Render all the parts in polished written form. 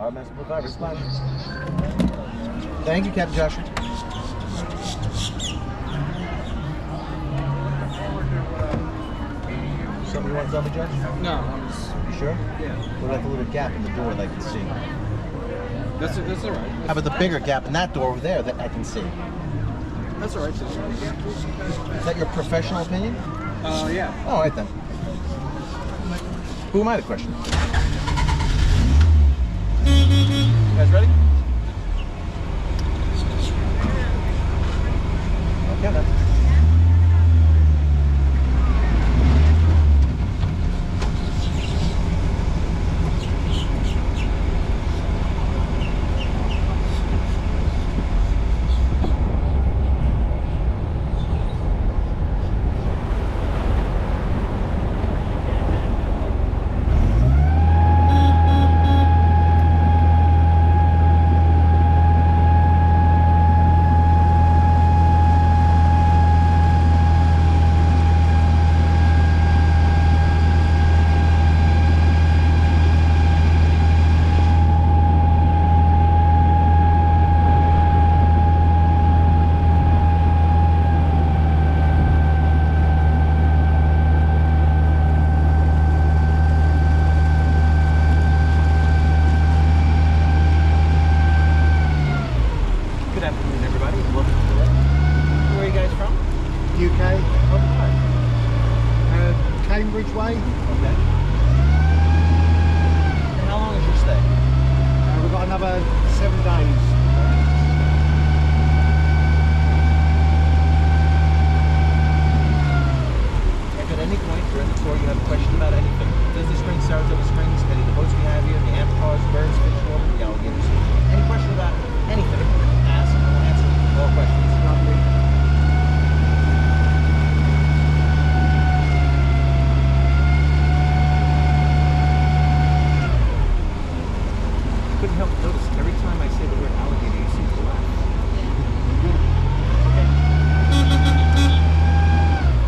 Our master blue fiber splash. Thank you, Captain Joshua. Something you want to tell me, Judge? No, I'm just... You sure? Yeah. What about the little gap in the door that I can see? That's all right. How about the bigger gap in that door over there that I can see? That's all right. Is that your professional opinion? Yeah. All right then. Who am I to question? You guys ready? Okay then. Disney Springs, Saratoga Springs, any of the boats we have here, the Amphicars, birds, fish, water, the alligators. Any question about anything, ask and we'll answer all questions. Couldn't help but notice every time I say the word alligator, you seem to laugh. Okay.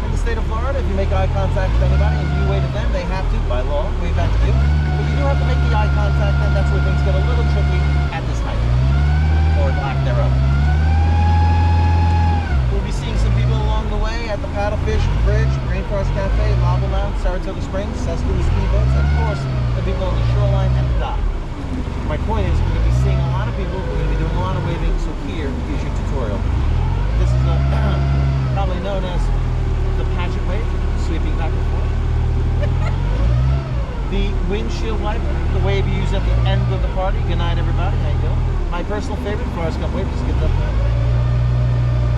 In the state of Florida, if you make eye contact with anybody and you wave at them, they have to, by law, wave back to you. But you do have to make the eye contact, and that's where things get a little tricky at this height, or lack thereof. We'll be seeing some people along the way at the Paddlefish Bridge, Rainforest Cafe, Lava Mount, Saratoga Springs, Cesspool Speedboats, and of course, the people on the shoreline and the dock. My point is, we're going to be seeing a lot of people, we're going to be doing a lot of waving, so here is your tutorial. This is probably known as the pageant wave, sweeping back and forth. The windshield wiper, the wave you use at the end of the party. Good night, everybody. How you doing? My personal favorite, Forrest Gump wave, just give it up there.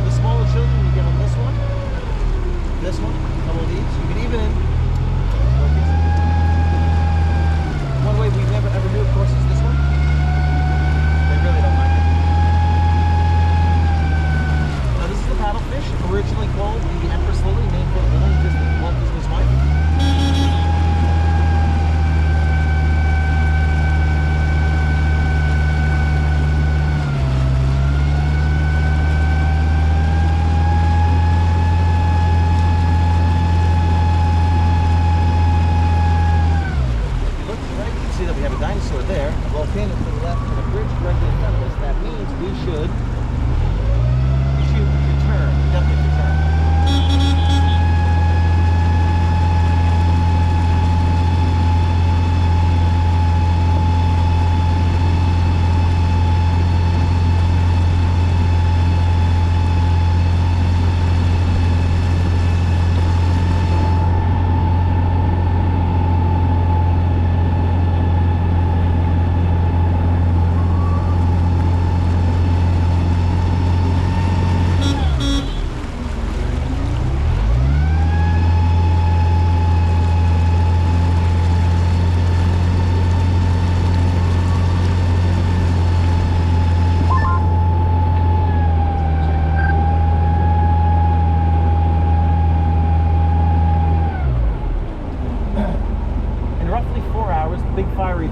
The smaller children, you give them this one, a couple of these. You can even one wave we never ever do, of course, is this one. They really don't like it. Now this is the paddlefish, originally called the Empress Lily, named for Walt Disney's wife. There, a volcano to the left and a bridge directly in front of us. That means we should turn, definitely turn.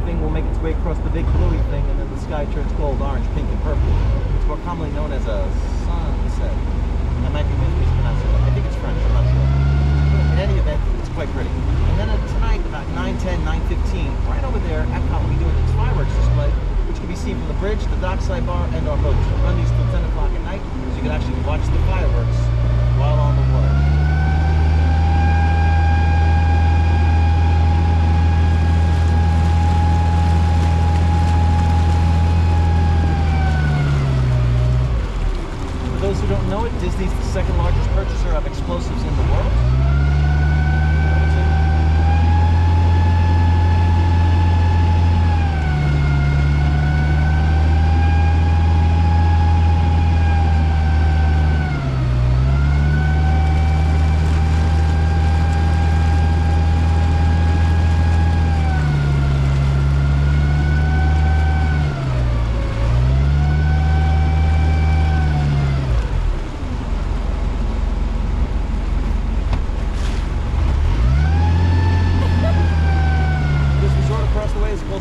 Thing will make its way across the big bluey thing, and then the sky turns gold, orange, pink, and purple. It's more commonly known as a sunset. I might be mispronouncing it. I think it's French, I'm not sure. In any event, it's quite pretty. And then tonight, about 9:10, 9:15, right over there at Epcot, we'll be doing its fireworks display. can be seen from the bridge, the dockside bar, and our boats. We run these till 10 o'clock at night, so you can actually watch the fireworks while on the water. For those who don't know it, Disney's the second largest purchaser of explosives in the world.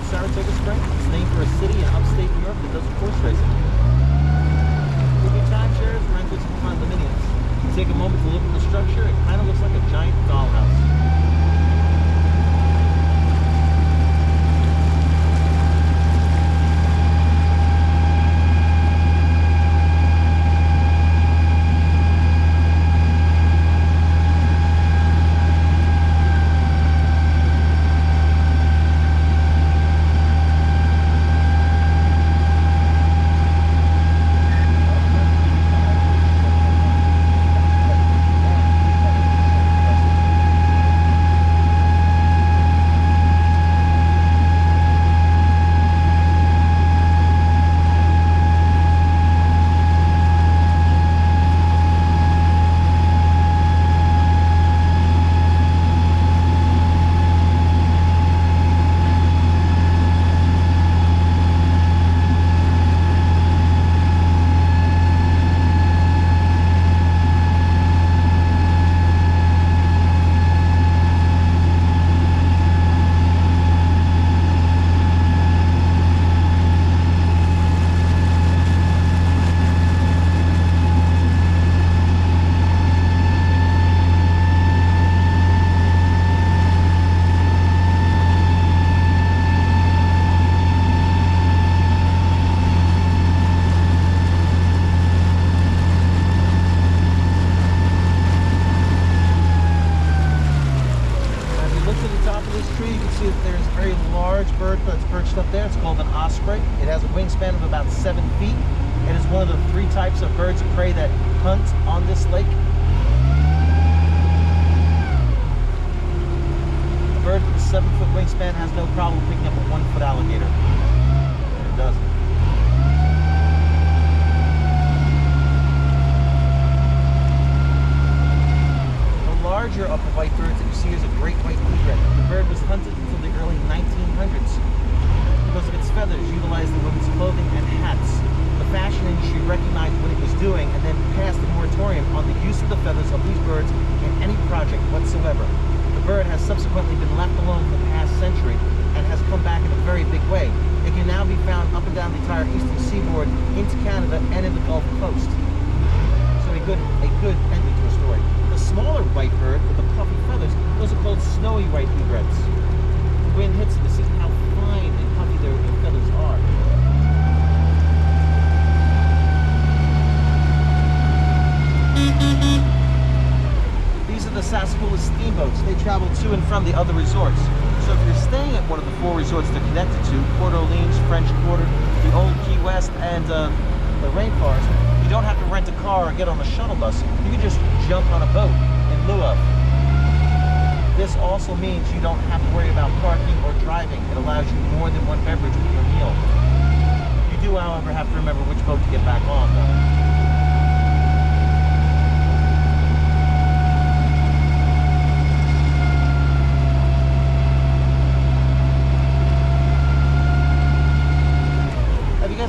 Saratoga Springs. It's named for a city in upstate New York that does horse racing. We'll do timeshares, rentals, and condominiums. You take a moment to look at the structure. It kind of looks like a giant dollhouse. That's perched up there. It's called an osprey. It has a wingspan of about 7 feet. It is one of the 3 types of birds of prey that hunt on this lake. A bird with a 7-foot wingspan has no problem picking up a 1-foot alligator. And it doesn't. The larger of the white birds that you see is a great white egret. The bird was hunted until the early 1900s. Because of its feathers, utilized in women's clothing and hats. The fashion industry recognized what it was doing and then passed a moratorium on the use of the feathers of these birds in any project whatsoever. The bird has subsequently been left alone for the past century and has come back in a very big way. It can now be found up and down the entire eastern seaboard, into Canada, and in the Gulf Coast. So a good ending to a story. The smaller white bird with the puffy feathers, those are called snowy white egrets. The wind hits them to see how fine and puffy their feathers are. These are the Saratoga steamboats. They travel to and from the other resorts. So if you're staying at one of the 4 resorts they're connected to, Port Orleans, French Quarter, the Old Key West, and the Rainforest, you don't have to rent a car or get on a shuttle bus. You can just jump on a boat in lieu of. This also means you don't have to worry about parking or driving. It allows you more than one beverage with your meal. You do, however, have to remember which boat to get back on, though.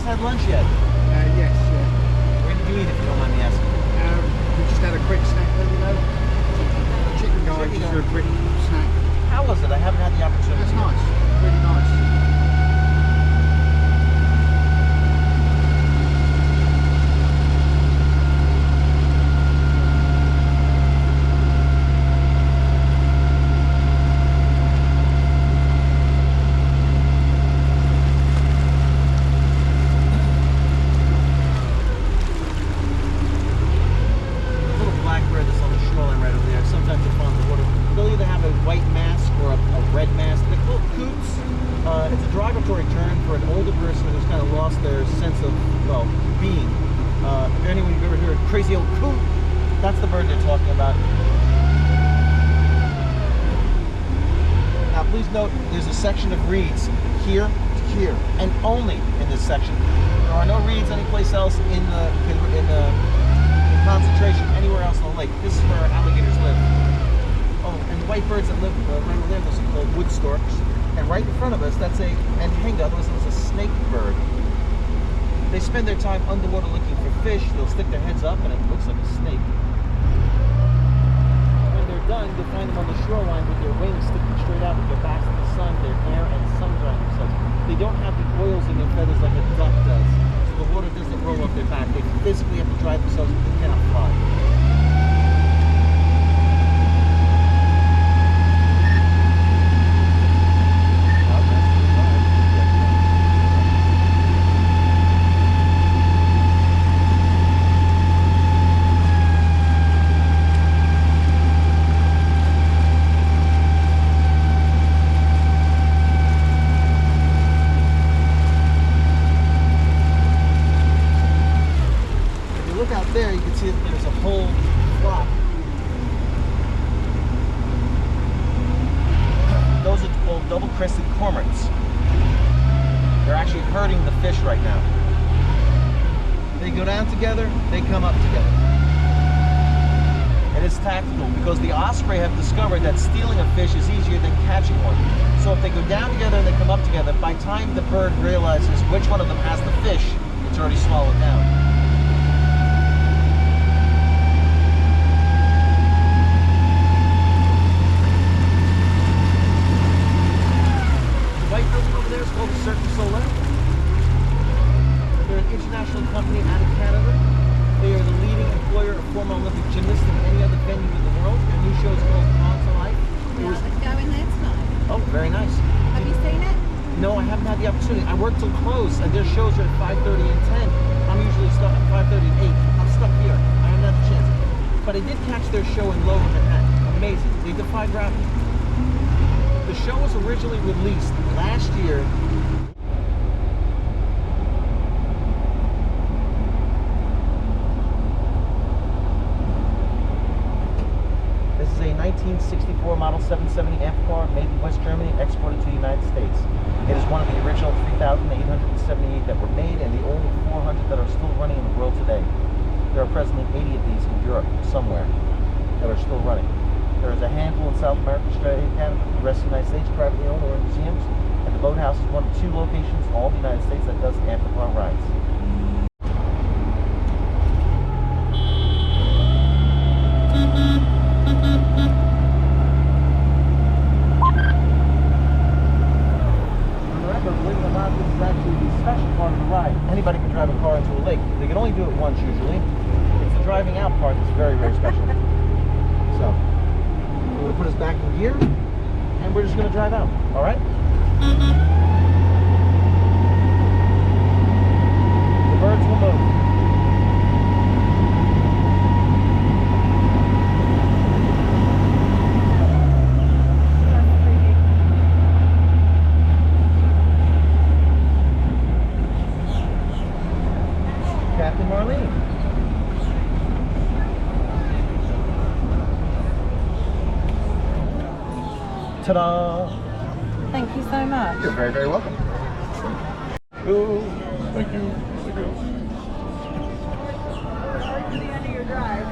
Had lunch yet? Yes, yeah. Where did you eat, if you don't mind me asking? We just had a quick snack there, you know. Chicken guy just for a quick snack. How was it? I haven't had the opportunity. It's nice, really nice. migratory term for an older person who's kind of lost their sense of, well, being. If anyone you've ever heard crazy old coot, that's the bird they're talking about. Now please note there's a section of reeds here to here, and only in this section. There are no reeds anyplace else in the concentration anywhere else on the lake. This is where alligators live. Oh, and the white birds that live right over there, those are called wood storks. And right in front of us, that's a anhinga, otherwise known as a snake bird. They spend their time underwater looking for fish. They'll stick their heads up and it looks like a snake. When they're done, you'll find them on the shoreline with their wings sticking straight out with their backs to the sun, their hair and sun drying themselves. They don't have the oils in their feathers like a duck does. So the water doesn't roll off their back. They physically have to dry themselves, but they cannot fly. There you can see that there's a whole flock. Those are called double-crested cormorants. They're actually herding the fish right now. They go down together, they come up together. And it's tactical because the osprey have discovered that stealing a fish is easier than catching one. So if they go down together and they come up together, by the time the bird realizes which one of them has the fish, it's already swallowed down. They're an international company out of Canada. They are the leading employer of former Olympic gymnasts in any other venue in the world. Their new show is called On to Life. Yeah, let's go in there tonight. Oh, very nice. Have you seen it? No, I haven't had the opportunity. I work till close, and their shows are at 5:30 and 10. I'm usually stuck at 5:30 and 8. I'm stuck here. I haven't had the chance. But I did catch their show in Lower Manhattan. Amazing. They defy gravity. The show was originally released last year. This is a 1964 Model 770 Amphicars made in West Germany, exported to the United States. It is one of the original 3,878 that were made and the only 400 that are still running in the world today. There are presently 80 of these in Europe, somewhere, that are still running. There is a handful in South America, Australia, Canada, the rest of the United States, privately owned or in museums. And the Boathouse is one of 2 locations in all the United States that does Amphicar rides. Remember, believe it or not, this is actually the special part of the ride. Anybody can drive a car into a lake. They can only do it once usually. It's the driving out part that's very, very special. So, we're going to put us back in gear, and we're just going to drive out, all right? The birds will move. Captain Marlene. Ta-da! Thank you so much. You're very, very welcome. Thank you. Thank you. The end of your drive.